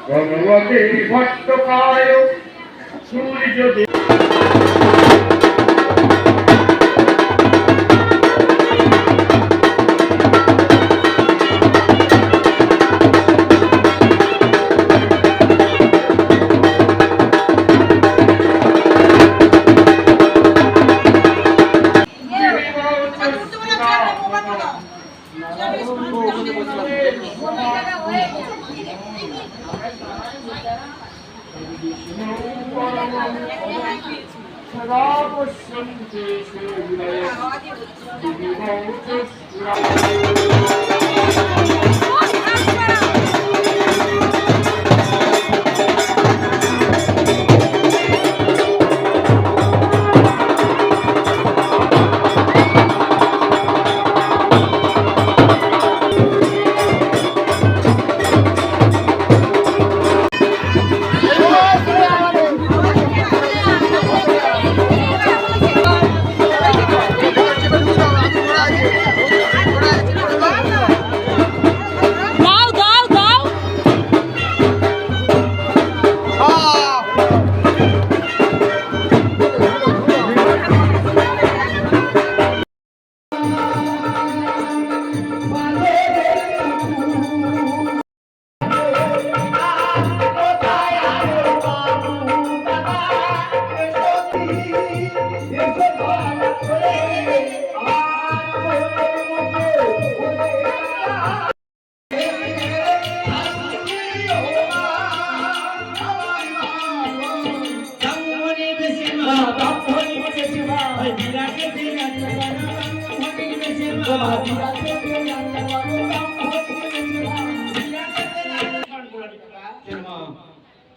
ভগবতী ভট্টকায় সূর্য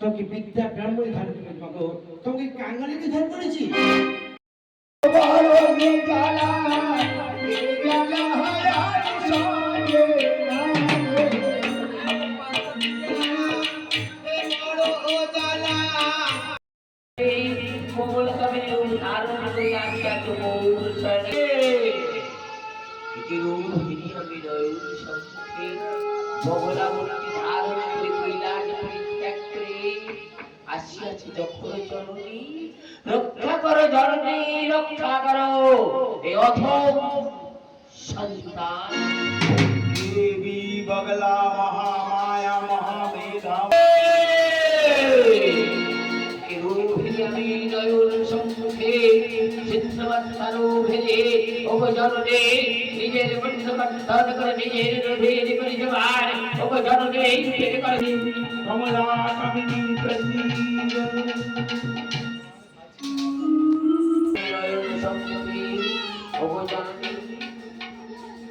তোকে বিদ্যা ব্রাহ্মণী ধারণ করেছি মাগো, তোকে কাঙ্গালিকে ধারণ করেছি। রক্ষা করো জননী, রক্ষা করো এই অধম সন্তান। দেবী বগলা মহামায়া মহামেধা আমি নয়ন সম্মুখে সিদ্ধমাত্মারূপে উপজননে নিজের বন্ধন করে নিজের রোধের পরিজমান উপজননে থেকে করে কমলা কামিনী প্রসীদ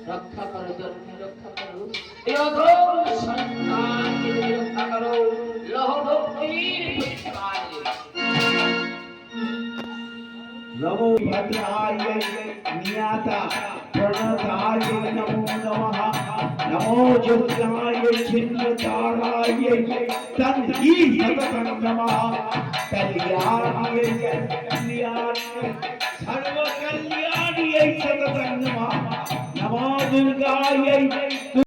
রক্ষা করো জননী, রক্ষা করো এই অধম সন্তানকে রক্ষা করো লহ ভক্তির পুষ্পায়। नमो भद्राय नियाता प्रणताय नमो नमः नमो ज्योतिराय छिन्नताराय तन्ही सततं नमः कल्याणाय सर्व कल्याणाय सततं नमः नमो दुर्गाय